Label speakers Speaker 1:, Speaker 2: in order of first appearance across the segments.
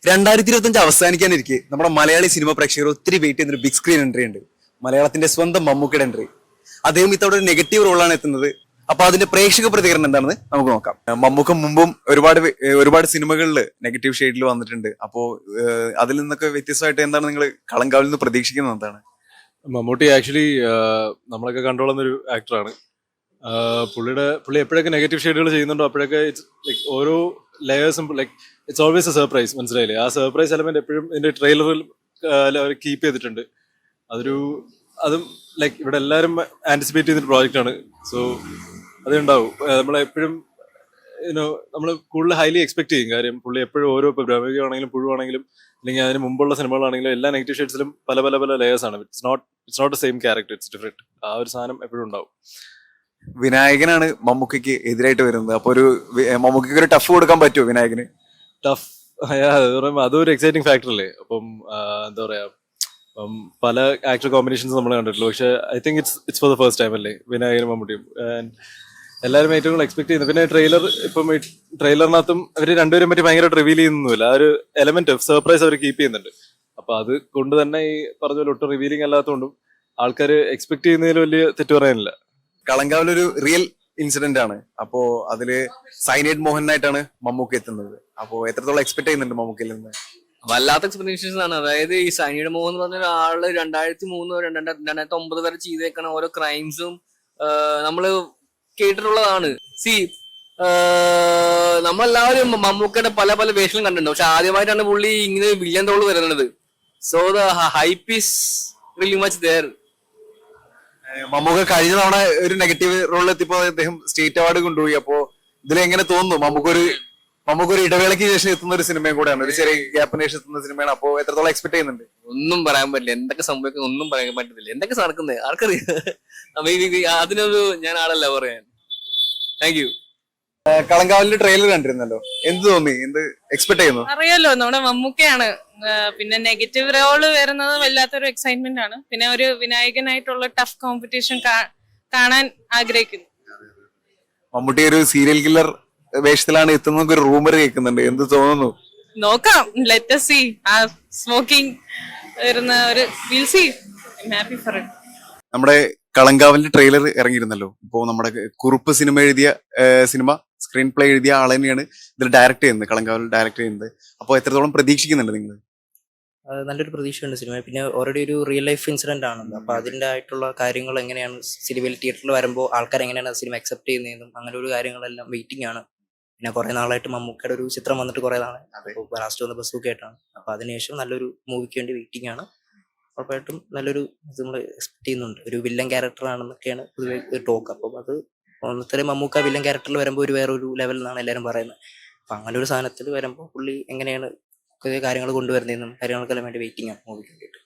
Speaker 1: 2025 അവസാനിക്കാനിരിക്കെ നമ്മുടെ മലയാളി സിനിമ പ്രേക്ഷകർ ഒത്തിരി വെയിറ്റ് ചെയ്യുന്ന ഒരു ബിഗ് സ്ക്രീൻ എൻട്രി ഉണ്ട്. മലയാളത്തിന്റെ സ്വന്തം മമ്മൂക്കയുടെ എൻട്രി. അദ്ദേഹം ഇത്തവണ ഒരു നെഗറ്റീവ് റോളാണ് എത്തുന്നത്. അപ്പൊ അതിന്റെ പ്രേക്ഷക പ്രതികരണം എന്താണെന്ന് നമുക്ക് നോക്കാം. മമ്മൂക്ക മുമ്പും ഒരുപാട് സിനിമകളിൽ നെഗറ്റീവ് ഷെയ്ഡിൽ വന്നിട്ടുണ്ട്. അപ്പോ അതിൽ നിന്നൊക്കെ വ്യത്യസ്തമായിട്ട് എന്താണ് നിങ്ങൾ കളങ്കാവിൽ നിന്ന് പ്രതീക്ഷിക്കുന്നത്? എന്താണ്?
Speaker 2: മമ്മൂട്ടി ആക്ച്വലി നമ്മളൊക്കെ കണ്ടോളുന്ന ഒരു ആക്ടറാണ്. പുള്ളി എപ്പോഴൊക്കെ നെഗറ്റീവ് ഷെയ്ഡുകൾ ചെയ്യുന്നുണ്ടോ അപ്പോഴൊക്കെ ലൈക്ക് ഓരോ ലെയേഴ്സും like it's always a surprise. മനസ്സിലായില്ലേ? ആ സർപ്രൈസ് എലമെന്റ് എപ്പോഴും ഇതിന്റെ ട്രെയിലറിൽ കീപ്പ് ചെയ്തിട്ടുണ്ട്. അതും ലൈക്ക് ഇവിടെ എല്ലാവരും ആന്റിസിപ്പേറ്റ് ചെയ്യുന്ന പ്രോജക്റ്റ് ആണ്. സോ അതുണ്ടാവും. നമ്മളെപ്പോഴും നമ്മൾ കൂടുതൽ ഹൈലി എക്സ്പെക്ട് ചെയ്യും. കാര്യം പുള്ളി എപ്പോഴും ഓരോ ഗ്രാമികയാണെങ്കിലും പുഴുവാണെങ്കിലും അല്ലെങ്കിൽ അതിന് മുമ്പുള്ള സിനിമകളാണെങ്കിലും എല്ലാ നെഗറ്റീവ് ഷെയ്ഡ്സിലും പല ലേയേഴ്സ് ആണ്. It's not the same character, it's different. ആ ഒരു സാധനം എപ്പോഴും ഉണ്ടാവും.
Speaker 1: വിനായകനാണ് മമ്മൂക്കയ്ക്ക് എതിരായിട്ട് വരുന്നത്. അപ്പൊ മമ്മൂക്കയ്ക്ക് ഒരു ടഫ് കൊടുക്കാൻ പറ്റുമോ വിനായകന്?
Speaker 2: ടഫ് അതൊരു എക്സൈറ്റിംഗ് ഫാക്ടർ അല്ലേ. അപ്പം എന്താ പറയാ, പല ആക്ടർ കോമ്പിനേഷൻസ് നമ്മൾ കണ്ടിട്ടുള്ളൂ. പക്ഷെ I think it's for the first time അല്ലേ വിനായകനും മമ്മൂട്ടിയും. എല്ലാവരും ഏറ്റവും കൂടുതൽ എക്സ്പെക്ട് ചെയ്യുന്നത്. പിന്നെ ട്രെയിലറിനകത്തും അവർ രണ്ടുപേരും പറ്റി ഭയങ്കരമായിട്ട് റിവീൽ ചെയ്യുന്നില്ല. ആ ഒരു എലമെന്റ് ഓഫ് സർപ്രൈസ് അവർ കീപ്പ് ചെയ്യുന്നുണ്ട്. അപ്പൊ അത് കൊണ്ട് തന്നെ ഈ പറഞ്ഞ പോലെ ഒട്ടും റിവീലിംഗ് അല്ലാത്തതുകൊണ്ടും ആൾക്കാർ എക്സ്പെക്ട് ചെയ്യുന്നതിൽ വലിയ തെറ്റ് പറയാനില്ല.
Speaker 1: കളങ്കാവിലൊരു റിയൽ ഇൻസിഡന്റ് ആണ്. അപ്പോ അതില് സൈനൈഡ് മോഹനായിട്ടാണ് മമ്മൂക്ക എത്തുന്നത്. അപ്പോ എത്രത്തോളം എക്സ്പെക്ട് ചെയ്യുന്നുണ്ട് മമ്മൂക്കയിൽ നിന്ന്?
Speaker 3: വല്ലാത്ത എക്സ്പെക്ടേഷൻസ് ആണ്. അതായത് ഈ സൈനൈഡ് മോഹൻ എന്ന് പറഞ്ഞ ഒരാള് 2003-2009 വരെ ചെയ്തേക്കണ ഓരോ ക്രൈംസും നമ്മള് കേട്ടിട്ടുള്ളതാണ്. നമ്മളെല്ലാവരും മമ്മൂക്കയുടെ പല വേഷങ്ങളും കണ്ടിട്ടുണ്ട്. പക്ഷെ ആദ്യമായിട്ടാണ് പുള്ളി ഇങ്ങനെ വില്ലൻ റോള് വരുന്നത്. So the hype is really much there.
Speaker 1: Mammookka കഴിഞ്ഞ തവണ ഒരു നെഗറ്റീവ് റോളിൽ എത്തിയപ്പോ അദ്ദേഹം സ്റ്റേറ്റ് അവാർഡ് കൊണ്ടുപോയി. അപ്പോ ഇതിലെങ്ങനെ തോന്നുന്നു? മമ്മൂക്ക ഒരു ഇടവേളയ്ക്ക് ശേഷം എത്തുന്ന ഒരു സിനിമയും കൂടെയാണ്, ഒരു ചെറിയ ഗ്യാപ്പിന് ശേഷം എത്തുന്ന സിനിമയാണ്. അപ്പോ എത്രത്തോളം എക്സ്പെക്ട് ചെയ്യുന്നുണ്ട്?
Speaker 3: ഒന്നും പറയാൻ പറ്റില്ല. എന്തൊക്കെ സംഭവിക്കുന്നത് ഒന്നും പറയാൻ പറ്റത്തില്ല. എന്തൊക്കെ നടക്കുന്നത് ആർക്കറിയാം. അതിനൊരു ഞാൻ ആളല്ല പറയാൻ. Thank you.
Speaker 1: കളങ്കാവലിന്റെ ട്രെയിലർ കണ്ടിരുന്നല്ലോ, എന്ത് തോന്നി? എന്ത് എക്സ്പെക്ട് ചെയ്യുന്നു?
Speaker 4: അറിയാലോ, നമ്മുടെ മമ്മൂക്കയാണ്. പിന്നെ നെഗറ്റീവ് റോള് വരുന്നത് വല്ലാത്തൊരു എക്സൈറ്റ്മെന്റ് ആണ്. പിന്നെ ഒരു വിനായകനായിട്ടുള്ള ടഫ് കോമ്പറ്റീഷൻ കാണാൻ ആഗ്രഹിക്കുന്നു.
Speaker 1: മമ്മൂട്ടി ഒരു സീരിയൽ കില്ലർ വേഷത്തിലാണ് എത്തുന്ന ഒരു റൂമർ കേൾക്കുന്നുണ്ട്. എന്ത് തോന്നുന്നു?
Speaker 4: നോക്കാം, ലെറ്റ് us see. ആ സ്മോക്കിംഗ് വരുന്ന ഒരു will see. I am happy for it.
Speaker 1: നമ്മുടെ കളങ്കാവലിന്റെ ട്രെയിലർ ഇറങ്ങിയിരുന്നല്ലോ. ഇപ്പോ നമ്മുടെ കുറുപ്പ് സിനിമ സ്ക്രീൻ പ്ലേ എഴുതിയ ആൾ തന്നെയാണ് ഇതിൽ ഡയറക്ട് ചെയ്യുന്നത്, കളങ്കാവൽ ഡയറക്ട് ചെയ്യുന്നത്. അപ്പോൾ എത്രത്തോളം പ്രതീക്ഷിക്കുന്നുണ്ട് നിങ്ങൾ?
Speaker 5: നല്ലൊരു പ്രതീക്ഷയുണ്ട് സിനിമ. പിന്നെ ഓൾറെഡി ഒരു റിയൽ ലൈഫ് ഇൻസിഡന്റ് ആണല്ലോ. അപ്പൊ അതിന്റെ ആയിട്ടുള്ള കാര്യങ്ങൾ എങ്ങനെയാണ് സിനിമയിൽ തിയേറ്ററിൽ വരുമ്പോൾ ആൾക്കാർ എങ്ങനെയാണ് സിനിമ അക്സെപ്റ്റ് ചെയ്യുന്നതെന്നും അങ്ങനെ ഒരു കാര്യങ്ങളെല്ലാം വെയിറ്റിംഗ് ആണ്. പിന്നെ കുറെ നാളായിട്ട് മമ്മൂക്കയുടെ ഒരു ചിത്രം വന്നിട്ട് കുറെ നാളെ ലാസ്റ്റ് വന്ന ബസൂക്കായിട്ടാണ്. അപ്പൊ അതിനുശേഷം നല്ലൊരു മൂവിക്ക് വേണ്ടി വെയിറ്റിംഗ് ആണ്. ഉറപ്പായിട്ടും നല്ലൊരു നമ്മൾ എക്സ്പെക്ട് ചെയ്യുന്നുണ്ട്. ഒരു വില്ലൻ ക്യാരക്ടർ ആണെന്നൊക്കെയാണ് പൊതുവെ ടോക്ക്. അപ്പം അത് ഒന്നത്തെ മമ്മൂക്ക വില്ലൻ ക്യാരക്ടറിൽ വരുമ്പോൾ വേറൊരു ലെവൽ എന്നാണ് എല്ലാവരും പറയുന്നത്. അപ്പൊ അങ്ങനെ ഒരു സാധനത്തിൽ വരുമ്പോൾ പുള്ളി എങ്ങനെയാണ് കാര്യങ്ങൾ കൊണ്ടുവരുന്നതെന്നും കാര്യങ്ങൾക്കെല്ലാം വേണ്ടി വെയിറ്റിംഗ് ആണ് മൂവിക്ക് വേണ്ടിയിട്ട്.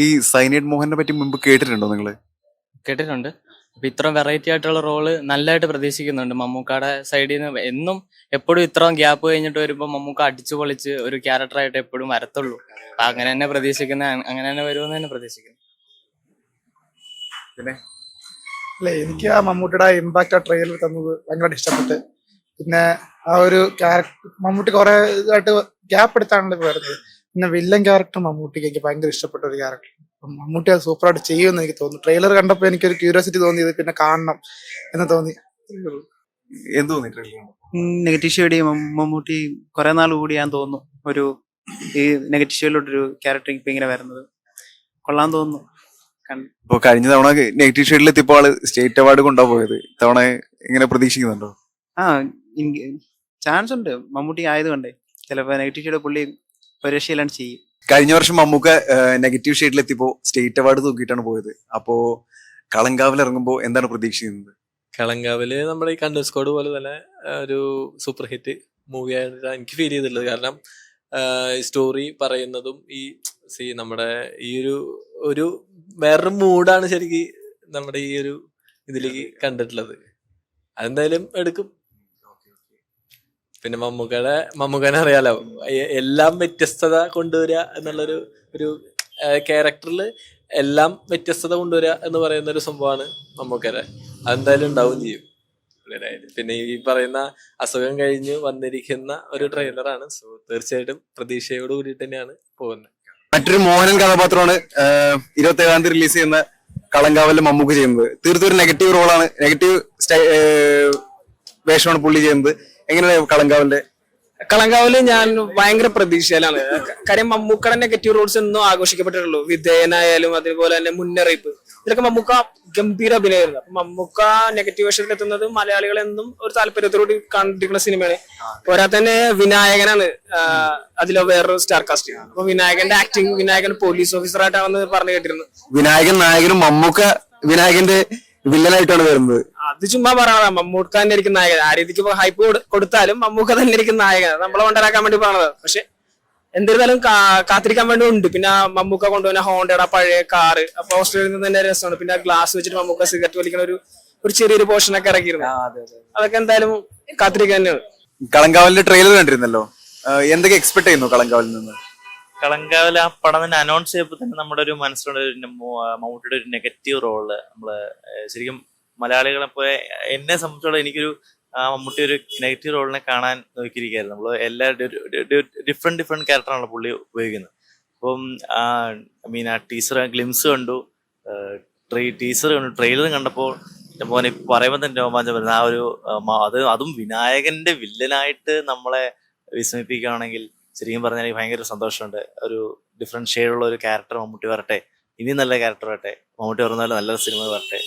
Speaker 1: ഈ സൈനൈഡ് മോഹനെ പറ്റി മുമ്പ് കേട്ടിട്ടുണ്ടോ നിങ്ങൾ?
Speaker 6: കേട്ടിട്ടുണ്ട്. അപ്പൊ ഇത്രയും വെറൈറ്റി ആയിട്ടുള്ള റോള് നല്ലതായിട്ട് പ്രതീക്ഷിക്കുന്നുണ്ട് മമ്മൂക്കയുടെ സൈഡിൽ നിന്ന്. എന്നും എപ്പോഴും ഇത്രയും ഗ്യാപ്പ് കഴിഞ്ഞിട്ട് വരുമ്പോൾ മമ്മൂക്ക അടിച്ചു പൊളിച്ച് ഒരു ക്യാരക്ടറായിട്ട് എപ്പോഴും വരത്തുള്ളൂ. അപ്പൊ അങ്ങനെ തന്നെ അങ്ങനെ തന്നെ വരുമെന്ന് തന്നെ പ്രതീക്ഷിക്കുന്നു.
Speaker 1: പിന്നെ
Speaker 7: അല്ലെ, എനിക്ക് ആ മമ്മൂട്ടിയുടെ ഇമ്പാക്ട് ആ ട്രെയിലർ തന്നത് ഭയങ്കരമായിട്ട് ഇഷ്ടപ്പെട്ട്. പിന്നെ ആ ഒരു ക്യാരക്ടർ മമ്മൂട്ടി കുറെ ഇതായിട്ട് ഗ്യാപ്പ് എടുത്താണല്ലോ ഇപ്പൊ വരുന്നത്. പിന്നെ വില്ലൻ ക്യാരക്ടർ മമ്മൂട്ടിക്ക് എനിക്ക് ഭയങ്കര ഇഷ്ടപ്പെട്ട ഒരു ക്യാരക്ടർ. മമ്മൂട്ടി അത് സൂപ്പറായിട്ട് ചെയ്യുമെന്ന് എനിക്ക് തോന്നുന്നു. ട്രെയിലർ കണ്ടപ്പോൾ എനിക്കൊരു ക്യൂരിയോസിറ്റി തോന്നിയത് പിന്നെ കാണണം എന്ന് തോന്നി.
Speaker 1: എന്ത് തോന്നി ട്രെയിലർ?
Speaker 8: നെഗറ്റീവ് ഷെയ്ഡ് മമ്മൂട്ടി കുറെ നാൾ കൂടിയാന്ന് തോന്നുന്നു ഒരു ഈ നെഗറ്റീവ് ഷെയ്ഡിലോട്ടൊരു ക്യാരക്ടർ ഇപ്പൊ ഇങ്ങനെ വരുന്നത് കൊള്ളാൻ തോന്നുന്നു.
Speaker 1: ഇപ്പൊ കഴിഞ്ഞ തവണ നെഗറ്റീവ് ഷെയ്ഡിൽ എത്തിയപ്പോൾ ആള് സ്റ്റേറ്റ് അവാർഡ് കൊണ്ടുപോയത്. ഇത്തവണ ഇങ്ങനെ പ്രതീക്ഷിക്കുന്നുണ്ടോ?
Speaker 8: ചാൻസ് ഉണ്ട്. മമ്മൂട്ടി ആയതുകൊണ്ടേ ചിലപ്പോ നെഗറ്റീവ് ഷെയ്ഡ് പുള്ളി ഒരു രക്ഷയിലാണ് ചെയ്യും.
Speaker 1: കഴിഞ്ഞ വർഷം മമ്മൂക്ക നെഗറ്റീവ് ഷെയ്ഡിൽ എത്തിയപ്പോ സ്റ്റേറ്റ് അവാർഡ് തൂക്കിയിട്ടാണ് പോയത്. അപ്പോ കളങ്കാവിൽ ഇറങ്ങുമ്പോ എന്താണ് പ്രതീക്ഷിക്കുന്നത്?
Speaker 9: കളങ്കാവില് നമ്മുടെ ഈ കണ്ടൽ സ്ക്വാഡ് പോലെ തന്നെ ഒരു സൂപ്പർ ഹിറ്റ് മൂവി ആയിട്ടാണ് എനിക്ക് ഫീൽ ചെയ്തിട്ടുള്ളത്. കാരണം സ്റ്റോറി പറയുന്നതും നമ്മുടെ ഈ ഒരു വേറൊരു മൂഡാണ് ശരിക്കും നമ്മുടെ ഈ ഒരു ഇതിലേക്ക് കണ്ടിട്ടുള്ളത്. അതെന്തായാലും എടുക്കും. പിന്നെ മമ്മൂക്കനെ അറിയാലോ, എല്ലാം വ്യത്യസ്തത കൊണ്ടുവരിക എന്നുള്ളൊരു ക്യാരക്ടറിൽ എല്ലാം വ്യത്യസ്തത കൊണ്ടുവരിക എന്ന് പറയുന്ന ഒരു സംഭവമാണ് മമ്മൂക്കയുടെ. അതെന്തായാലും ഉണ്ടാവും ചെയ്യും. പുള്ളിയുടെ. പിന്നെ ഈ പറയുന്ന അസുഖം കഴിഞ്ഞ് വന്നിരിക്കുന്ന ഒരു ട്രെയിലറാണ്. സോ തീർച്ചയായിട്ടും പ്രതീക്ഷയോട് കൂടിയിട്ട് തന്നെയാണ് പോകുന്നത്.
Speaker 1: മറ്റൊരു മോഹനൻ കഥാപാത്രമാണ് 27-ാം തീയതി റിലീസ് ചെയ്യുന്ന കളങ്കാവലിൽ മമ്മൂക്ക് ചെയ്യുന്നത്. തീർത്തും ഒരു നെഗറ്റീവ് റോളാണ്, നെഗറ്റീവ് വേഷമാണ് പുള്ളി ചെയ്യുന്നത്. എങ്ങനെയാണ്
Speaker 10: കളങ്കാവില് ഞാൻ ഭയങ്കര പ്രതീക്ഷയിലാണ്. കാര്യം മമ്മൂക്കയുടെ നെഗറ്റീവ് റോൾസ് എന്നും ആഘോഷിക്കപ്പെട്ടിട്ടുള്ളൂ. വിധേയനായാലും അതുപോലെ തന്നെ മുന്നറിയിപ്പ്, ഇതിലൊക്കെ മമ്മൂക്ക ഗംഭീര അഭിനയമായിരുന്നു. അപ്പൊ മമ്മൂക്ക നെഗറ്റീവ് വേഷത്തിൽ എത്തുന്നത് മലയാളികൾ എന്നും ഒരു താല്പര്യത്തോടുകൂടി കണ്ടിരിക്കുന്ന സിനിമയാണ്. പോരാതെ തന്നെ വിനായകനാണ് അതിലെ വേറൊരു സ്റ്റാർ കാസ്റ്റ്. അപ്പൊ വിനായകന്റെ ആക്ടിങ്, വിനായകൻ പോലീസ് ഓഫീസറായിട്ടാണെന്ന് പറഞ്ഞു കേട്ടിരുന്നു.
Speaker 1: വിനായകൻ നായകനും മമ്മൂക്ക വിനായകന്റെ വില്ലനായിട്ടാണ് വരുന്നത്.
Speaker 10: അത് ചുമ്മാ പറയണതാ. മമ്മൂക്ക തന്നെ ഇരിക്കുന്ന നായകൻ. ആ രീതിക്ക് ഹൈപ്പ് കൊടുത്താലും മമ്മൂക്ക തന്നെ ഇരിക്കുന്ന നായകൻ, നമ്മളെ കൊണ്ടുവരാക്കാൻ വേണ്ടി പറഞ്ഞത്. പക്ഷെ എന്നിരുന്നാലും കാത്തിരിക്കാൻ വേണ്ടി ഉണ്ട്. പിന്നെ മമ്മൂക്ക കൊണ്ടുവന്ന ഹോണ്ടയുടെ പഴയ കാറ്, അപ്പൊ ഓസ്ട്രേലിയയിൽ നിന്ന് തന്നെ രസമാണ്. പിന്നെ ഗ്ലാസ് വെച്ചിട്ട് മമ്മൂക്ക സിഗരറ്റ് വലിക്കുന്ന ഒരു ചെറിയൊരു പോർഷനൊക്കെ ഇറക്കിയിരുന്നു. അതൊക്കെ എന്തായാലും കാത്തിരിക്കാൻ തന്നെയാണ്.
Speaker 1: കളങ്കാവലിന്റെ ട്രെയിലർ കണ്ടിരുന്നല്ലോ, എന്തൊക്കെ എക്സ്പെക്ട് ചെയ്യുന്നു കളങ്കാവലിൽ നിന്ന്?
Speaker 11: കളങ്കാവൽ ആ പടം തന്നെ അനൗൺസ് ചെയ്തപ്പോൾ തന്നെ നമ്മുടെ ഒരു മനസ്സിലുള്ള മമ്മൂട്ടിയുടെ ഒരു നെഗറ്റീവ് റോള് നമ്മള് ശരിക്കും മലയാളികളെ പോലെ എന്നെ സംബന്ധിച്ചോളം എനിക്കൊരു മമ്മൂട്ടി ഒരു നെഗറ്റീവ് റോളിനെ കാണാൻ നോക്കിയിരിക്കുകയായിരുന്നു. നമ്മള് എല്ലാ ഡിഫറെന്റ് ക്യാരക്ടറാണ് പുള്ളി ഉപയോഗിക്കുന്നത്. അപ്പം ആ ടീസർ ഗ്ലിംസ് കണ്ടു, ടീസർ കണ്ടു, ട്രെയിലർ കണ്ടപ്പോൾ മോനെ പറയുമ്പോൾ തന്നെ രോമാഞ്ചം വരുന്നത് ആ ഒരു അതും വിനായകന്റെ വില്ലനായിട്ട് നമ്മളെ വിസ്മയിപ്പിക്കുകയാണെങ്കിൽ ശരിക്കും പറഞ്ഞാൽ എനിക്ക് ഭയങ്കര സന്തോഷമുണ്ട്. ഒരു ഡിഫറെന്റ് ഷെയ്ഡുള്ള ഒരു ക്യാരക്ടർ മമ്മൂട്ടി വരട്ടെ, ഇനി നല്ല ക്യാരക്ടർ വരട്ടെ, മമ്മൂട്ടി പറഞ്ഞാലും നല്ല സിനിമ വരട്ടെ.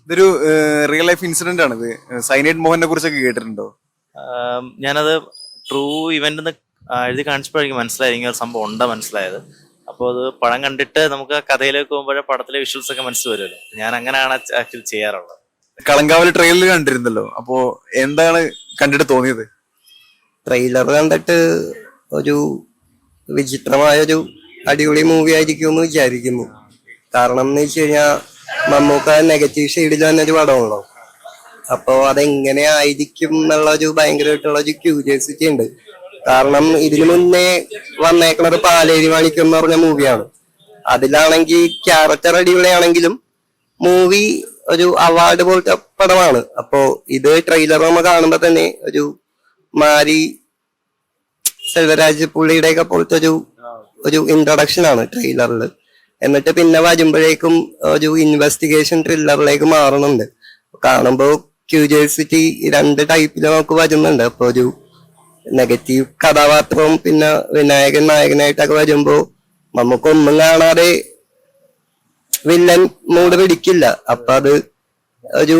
Speaker 1: ഇതൊരു റിയൽ ലൈഫ് ഇൻസിഡന്റ് ആണ്. ഇത് സൈനൈഡ് മോഹനെ കുറിച്ചൊക്കെ കേട്ടിട്ടുണ്ടോ?
Speaker 11: ഞാനത് ട്രൂ ഇവന്റ് എഴുതി കാണിച്ചപ്പോഴേക്കും മനസ്സിലായി സംഭവം ഉണ്ടാ മനസ്സിലായത്. അപ്പോൾ അത് പടം കണ്ടിട്ട് നമുക്ക് കഥയിലേക്ക് പോകുമ്പോഴേ പടത്തിലെ വിഷ്വൽസ് ഒക്കെ മനസ്സിൽ വരുമല്ലോ. ഞാൻ അങ്ങനെയാണ് ആക്ച്വലി ചെയ്യാറുള്ളത്.
Speaker 1: കളങ്കാവൽ ട്രെയിലർ കണ്ടിരുന്നല്ലോ, അപ്പോ എന്താണ് കണ്ടിട്ട് തോന്നിയത്?
Speaker 12: ട്രെയിലർ കണ്ടിട്ട് ഒരു വിചിത്രമായൊരു അടിപൊളി മൂവി ആയിരിക്കും എന്ന് വിചാരിക്കുന്നു. കാരണം എന്ന് വെച്ച് കഴിഞ്ഞാൽ മമ്മൂക്ക നെഗറ്റീവ് ഷെയ്ഡിൽ തന്നെ ഒരു പടമാണല്ലോ. അപ്പോ അതെങ്ങനെ ആയിരിക്കും എന്നുള്ള ഒരു ഭയങ്കരമായിട്ടുള്ള ഒരു ക്യൂരിയോസിറ്റി ഉണ്ട്. കാരണം ഇതിനു മുന്നേ വന്നേക്കണത് പാലേരി മാണിക്യം എന്ന് പറഞ്ഞ മൂവിയാണ്. അതിലാണെങ്കിൽ ക്യാരക്ടർ അടിപൊളിയാണെങ്കിലും മൂവി ഒരു അവാർഡ് പോലത്തെ പടമാണ്. അപ്പോ ഇത് ട്രെയിലർ നമ്മൾ കാണുമ്പോ തന്നെ ഒരു മാരി സെൽവരാജ് പുള്ളിയുടെയൊക്കെ പോലത്തെ ഒരു ഇൻട്രൊഡക്ഷൻ ആണ് ട്രെയിലറിൽ. എന്നിട്ട് പിന്നെ വരുമ്പോഴേക്കും ഒരു ഇൻവെസ്റ്റിഗേഷൻ ത്രില്ലറിലേക്ക് മാറുന്നുണ്ട്. കാണുമ്പോ ക്യൂരിയോസിറ്റി രണ്ട് ടൈപ്പിൽ നമുക്ക് വരുന്നുണ്ട്. അപ്പൊ ഒരു നെഗറ്റീവ് കഥാപാത്രവും പിന്നെ വിനായകൻ നായകനായിട്ടൊക്കെ വരുമ്പോ നമുക്കൊന്നും കാണാതെ വില്ലൻ മൂഡ് പിടിക്കില്ല. അപ്പൊ അത് ഒരു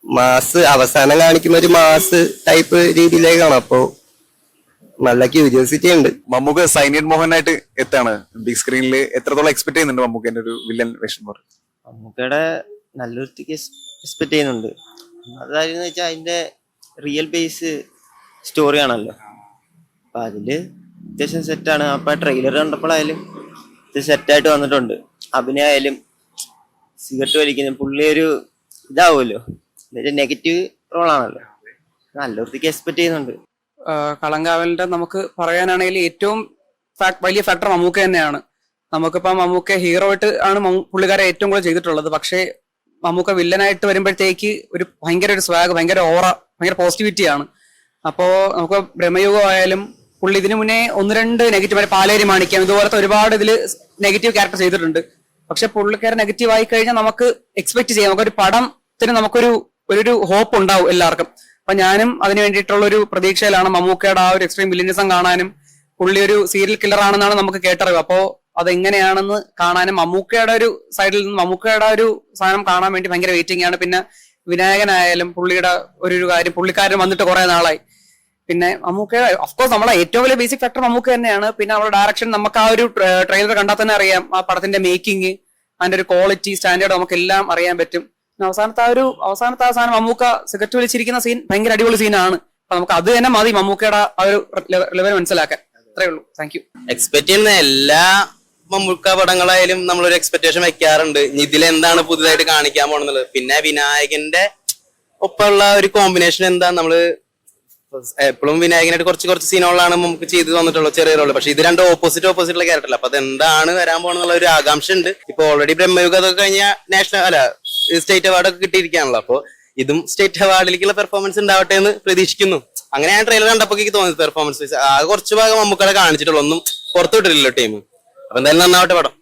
Speaker 12: മാസ് അവസാനം കാണിക്കുന്ന ഒരു മാസ് ടൈപ്പ് രീതിയിലേക്കാണ്. അപ്പോ നല്ല ക്യൂരിയോസിറ്റി ഉണ്ട്.
Speaker 1: മമ്മൂക്ക സൈനൈഡ് മോഹനായിട്ട് എത്താണ് ബിഗ് സ്ക്രീനിൽ എത്രത്തോളം എക്സ്പെക്ട് ചെയ്യുന്നുണ്ട് മമ്മൂക്കന്റെ ഒരു വില്ലൻ വേഷം?
Speaker 12: മമ്മൂക്കയുടെ നല്ലൊരു എക്സ്പെക്ട് ചെയ്യുന്നുണ്ട്. അതായിരുന്നു വെച്ചാൽ അതിന്റെ റിയൽ ബേസ് സ്റ്റോറി ആണല്ലോ. അപ്പൊ അതില് അത്യാവശ്യം സെറ്റാണ്. അപ്പൊ ട്രെയിലർ കണ്ടപ്പോഴായാലും ഇത് സെറ്റായിട്ട് വന്നിട്ടുണ്ട്. അഭിനയായാലും സിഗരറ്റ് വലിക്കുന്ന പുള്ളി ഒരു ഇതാവുമല്ലോ, നെഗറ്റീവ് റോളാണല്ലോ. നല്ലൊരുത്തേക്ക് എക്സ്പെക്ട് ചെയ്യുന്നുണ്ട്.
Speaker 10: കളങ്കാവലിന്റെ നമുക്ക് പറയാനാണെങ്കിൽ ഏറ്റവും വലിയ ഫാക്ടർ മമ്മൂക്ക തന്നെയാണ്. നമുക്കിപ്പം മമ്മൂക്ക ഹീറോ ആയിട്ട് ആണ് പുള്ളിക്കാരെ ഏറ്റവും കൂടുതൽ ചെയ്തിട്ടുള്ളത്. പക്ഷേ മമ്മൂക്ക വില്ലനായിട്ട് വരുമ്പോഴത്തേക്ക് ഒരു ഭയങ്കര ഒരു സ്വാഗ്, ഭയങ്കര ഓറ, ഭയങ്കര പോസിറ്റിവിറ്റിയാണ്. അപ്പോ നമുക്ക് ബ്രഹ്മയുഗം ആയാലും പുള്ളി ഇതിനു മുന്നേ 1-2 നെഗറ്റീവ്, പാലേരി മാണിക്യം ഇതുപോലത്തെ ഒരുപാട് ഇതിൽ നെഗറ്റീവ് ക്യാരക്ടർ ചെയ്തിട്ടുണ്ട്. പക്ഷെ പുള്ളിക്കാരൻ നെഗറ്റീവ് ആയി കഴിഞ്ഞാൽ നമുക്ക് എക്സ്പെക്ട് ചെയ്യാം, നമുക്കൊരു പടത്തിന് നമുക്കൊരു ഹോപ്പ് ഉണ്ടാവും എല്ലാവർക്കും. അപ്പൊ ഞാനും അതിന് വേണ്ടിയിട്ടുള്ള ഒരു പ്രതീക്ഷയിലാണ്. മമ്മൂക്കയുടെ ആ ഒരു എക്സ്ട്രീം വില്ലിനിസം കാണാനും, പുള്ളി ഒരു സീരിയൽ കില്ലർ ആണെന്നാണ് നമുക്ക് കേട്ടറിവ്. അപ്പോ അതെങ്ങനെയാണെന്ന് കാണാനും മമ്മൂക്കയുടെ ഒരു സൈഡിൽ നിന്ന് മമ്മൂക്കയുടെ ഒരു സാധനം കാണാൻ വേണ്ടി ഭയങ്കര വെയിറ്റിംഗ് ആണ്. പിന്നെ വിനായകനായാലും പുള്ളിയുടെ ഒരു കാര്യം, പുള്ളിക്കാരൻ വന്നിട്ട് കുറെ നാളായി. പിന്നെ മമ്മൂക്ക ഓഫ്കോഴ്സ് നമ്മളെ ഏറ്റവും വലിയ ബേസിക് ഫാക്ടർ മമ്മൂക്ക തന്നെയാണ്. പിന്നെ അവരുടെ ഡയറക്ഷൻ നമുക്ക് ആ ഒരു ട്രെയിലർ കണ്ടാൽ തന്നെ അറിയാം. ആ പടത്തിന്റെ മേക്കിംഗ്, അതിന്റെ ഒരു ക്വാളിറ്റി സ്റ്റാൻഡേർഡ് നമുക്ക് എല്ലാം അറിയാൻ പറ്റും. അവസാനത്തെ ആ സാധനം മമ്മൂക്ക സിഗരറ്റ് വലിച്ചിരിക്കുന്ന സീൻ ഭയങ്കര അടിപൊളി സീനാണ്. അപ്പൊ നമുക്ക് അത് തന്നെ മതി മമ്മൂക്കയുടെ ആ ഒരു ലെവൽ മനസ്സിലാക്കാൻ. അത്രേ ഉള്ളൂ. Thank you.
Speaker 13: എക്സ്പെക്ട് ചെയ്യുന്ന എല്ലാ മമ്മൂക്ക പടങ്ങളായാലും നമ്മളൊരു എക്സ്പെക്ടേഷൻ വെക്കാറുണ്ട്, ഇതിലെന്താണ് പുതുതായിട്ട് കാണിക്കാൻ പോണെന്നുള്ളത്. പിന്നെ വിനായകന്റെ ഒപ്പമുള്ള ഒരു കോമ്പിനേഷൻ എന്താ, നമ്മള് എപ്പോഴും വിനായകനായിട്ട് കുറച്ച് സീനുകളാണ് നമുക്ക് ചെയ്തു തന്നിട്ടുള്ളത്, ചെറിയ റോള്. പക്ഷെ ഇത് രണ്ട് ഓപ്പോസിറ്റുള്ള ക്യാരക്ടർ. അപ്പൊ അതെന്താണ് വരാൻ പോകണമെന്നുള്ള ഒരു ആകാംക്ഷ ഉണ്ട്. ഇപ്പൊ ഓൾറെഡി ബ്രഹ്മയുഗം അതൊക്കെ കഴിഞ്ഞ നാഷണൽ സ്റ്റേറ്റ് അവാർഡൊക്കെ കിട്ടിയിരിക്കുകയാണല്ലോ. അപ്പൊ ഇതും സ്റ്റേറ്റ് അവാർഡിലേക്കുള്ള പെർഫോമൻസ് ഉണ്ടാവട്ടെ എന്ന് പ്രതീക്ഷിക്കുന്നു. അങ്ങനെ ഞാൻ ട്രെയിലർ കണ്ടപ്പോൾ എനിക്ക് തോന്നിയത് പെർഫോമൻസ് കുറച്ച് ഭാഗം മമ്മൂക്കയുടെ കാണിച്ചിട്ടുള്ളൂ, ഒന്നും പുറത്തുവിട്ടില്ലല്ലോ ടീം. അപ്പൊ എന്തായാലും നന്നാവട്ടെ പടം.